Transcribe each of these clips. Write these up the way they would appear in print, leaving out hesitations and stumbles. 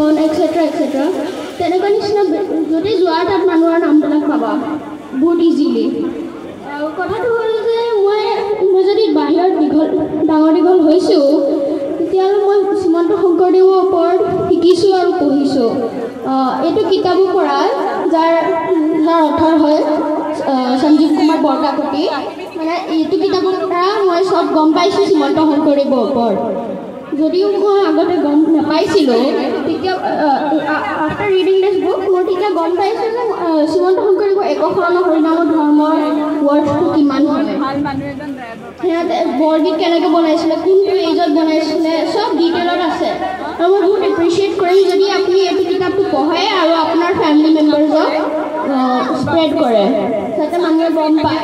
etc. তেনেকুৱা নিচিনা যদি যোৱা তাত মানুহৰ নামবিলাক পাবা বহুত ইজিলি। কথাটো হ'ল যে মই যদি বাহিৰত ডাঙৰ দীঘল হৈছোঁ তেতিয়াহ'লে মই শ্ৰীমন্ত শংকৰদেৱৰ ওপৰত শিকিছোঁ আৰু পঢ়িছোঁ। এইটো কিতাপৰ পৰা যাৰ অথৰ হয় সঞ্জীৱ কুমাৰ বৰকাকতি। মানে এইটো কিতাপৰ পৰা মই চব গম পাইছোঁ শ্ৰীমন্ত শংকৰদেৱৰ ওপৰত। যদিও মই আগতে গম নাপাইছিলোঁ তেতিয়া আফটাৰ ৰিডিং দিছ বুক মই তেতিয়া গম পাইছোঁ যে শ্ৰীমন্ত শংকৰদেৱৰ একশৰণ হৰিনাম ধৰ্মৰ ৱৰ্ডটো কিমান হয়। সিহঁতে বৰগীত কেনেকৈ বনাইছিলে, কোনটো এজত বনাইছিলে, চব ডিটেইলত আছে। আৰু মই বহুত এপ্ৰিচিয়েট কৰিম যদি আপুনি এইটো কিতাপটো পঢ়ে আৰু আপোনাৰ ফেমিলি মেম্বাৰ্ছক স্প্ৰেড কৰে যাতে মানুহে গম পায়।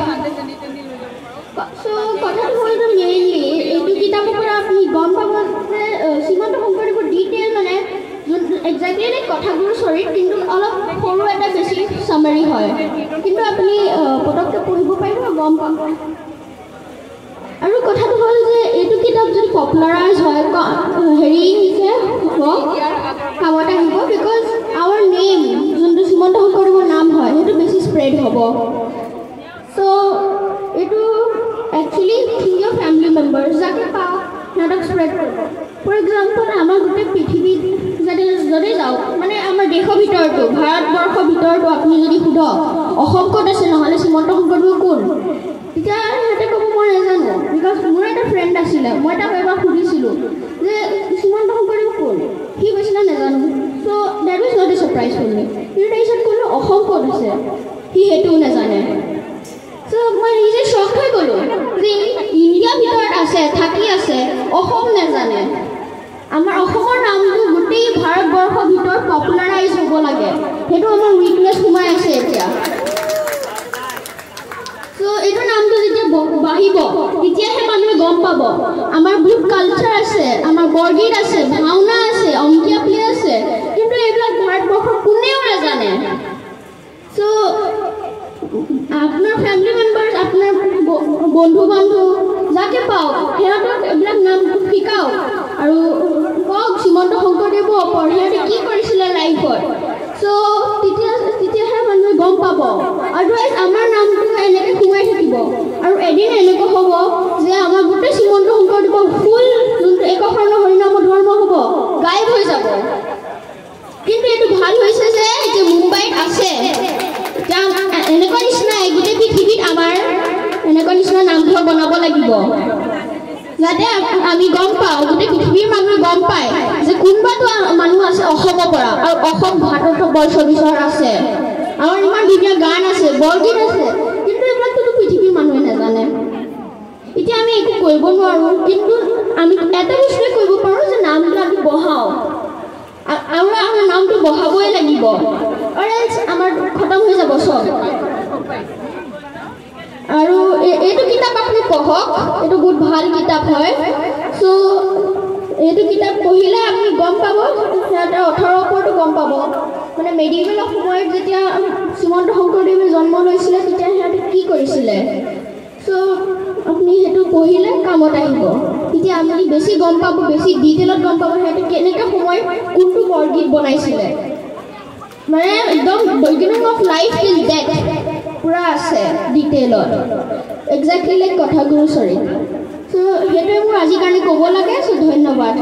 চ' কথাটো হ'ল যে মেইনলি এইটো কিতাপৰ পৰা আপুনি গম পাব যে শ্ৰীমন্ত শংকৰদেৱৰ ডিটেইল মানে একজেক্টলি লাইক কথাবোৰ চৰিত কিন্তু অলপ সৰু এটা বেছি চামাৰী হয়, কিন্তু আপুনি পটককৈ পঢ়িব পাৰিব গম পাব। আৰু কথাটো হ'ল যে এইটো কিতাপ যদি পপুলাৰাইজ হয় হেৰিকে হ'ব কামত আহিব, বিকজ আৱাৰ নেম যোনটো শ্ৰীমন্ত শংকৰদেৱৰ নাম হয় সেইটো বেছি স্প্ৰেড হ'ব। চ' এইটো একচুৱেলি নিজৰ ফেমিলি মেম্বাৰ্ছ যাকে পাওঁ সিহঁতক স্প্ৰেড কৰিব। ফৰ এক্সাম্পল আমাৰ গোটেই পৃথিৱীত যদি যাওক মানে আমাৰ দেশৰ ভিতৰতো ভাৰতবৰ্ষৰ ভিতৰতো আপুনি যদি সোধক অসম ক'ত আছে নহ'লে শ্ৰীমন্ত শংকৰদেৱ কোন, তেতিয়া সিহঁতে ক'ব মই নাজানো। বিকজ মোৰ এটা ফ্ৰেণ্ড আছিলে, মই তাক এবাৰ সুধিছিলোঁ যে শ্ৰীমন্ত শংকৰদেৱ কোন, সি কৈছিলে নাজানো। So' that is not a surprise for me. কিন্তু তাৰপিছত ক'লো অসম ক'ত আছে, সি সেইটোও নাজানে। চ' মই নিজে শ্বক হৈ গ'লোঁ যে ইণ্ডিয়াৰ ভিতৰত আছে থাকি আছে অসম নাজানে। আমাৰ অসমৰ নামটো গোটেই ভাৰতবৰ্ষৰ ভিতৰত পপুলাৰাইজ হ'ব লাগে, সেইটো আমাৰ উইকনেছ সোমাই আছে এতিয়া। চ' এইটো নামটো যেতিয়া বাঢ়িব তেতিয়াহে মানুহে গম পাব আমাৰ বহুত কালচাৰ আছে, আমাৰ বৰগীত আছে, ভাওনা আছে, অংকীয়া প্লে আছে, কিন্তু এইবিলাক ভাৰতবৰ্ষৰ কোনেও নাজানে। চ' আপোনাৰ ফেমিলি মেম্বাৰ্ছ, আপোনাৰ বন্ধু বান্ধৱ যাকে পাওক সিহঁতক এইবিলাক নাম শিকাওক আৰু কওক শ্ৰীমন্ত শংকৰদেৱৰ ওপৰত সিহঁতে কি কৰিছিলে লাইফত। চ' তেতিয়াহে মানুহে গম পাব। আদাৰৱাইজ আমাৰ নামটো এনেকৈ সোমাই থাকিব আৰু এদিন এনেকুৱা হ'ব যে আমাৰ গোটেই শ্ৰীমন্ত শংকৰদেৱৰ ফুল যোনটো একশৰণ হৰিনাম ধৰ্ম হ'ব গায়ব হৈ যাব। কিন্তু এইটো ভাল হৈছে যে এতিয়া মুম্বাইত আছে, এনেকুৱা নিচিনা গোটেই পৃথিৱীত আমাৰ এনেকুৱা নিচিনা নামঘৰ বনাব লাগিব যাতে আমি গম পাওঁ, গোটেই পৃথিৱীৰ মানুহে গম পায় যে কোনোবাটো মানুহ আছে অসমৰ পৰা আৰু অসম ভাৰতবৰ্ষ বিচৰ আছে। আমাৰ ইমান ধুনীয়া গান আছে, বৰগীত আছে, কিন্তু এইবিলাকতো পৃথিৱীৰ মানুহে নাজানে। এতিয়া আমি একো কৰিব নোৱাৰোঁ, কিন্তু আমি এটা বস্তুৱে কৰিব পাৰোঁ যে নামবিলাক বঢ়াওঁ আৰু আমাৰ নামটো বঢ়াবই লাগিব, আমাৰ খতম হৈ যাব চব। আৰু এইটো কিতাপ আপুনি পঢ়ক, এইটো বহুত ভাল কিতাপ হয়। চ' এইটো কিতাপ পঢ়িলে আপুনি গম পাব সিহঁতৰ অথৰৰ ওপৰতো গম পাব। মানে মেডিকেলৰ সময়ত যেতিয়া শ্ৰীমন্ত শংকৰদেৱে জন্ম লৈছিলে তেতিয়া সিহঁতে কি কৰিছিলে। চ' আপুনি সেইটো পঢ়িলে কামত আহিব, তেতিয়া আপুনি বেছি গম পাব, বেছি ডিটেইলত গম পাব সিহঁতে কেনেকৈ সময়ত কোনটো বৰগীত বনাইছিলে। মানে একদম বিগিনিং অফ লাইফ টিল ডেথ পুৰা আছে ডিটেইলত, একজেক্টলি লাইক কথাগুৰু চৰিত। চ' সেইটোৱে মোৰ আজিৰ কাৰণে ক'ব লাগে। চ' ধন্যবাদ।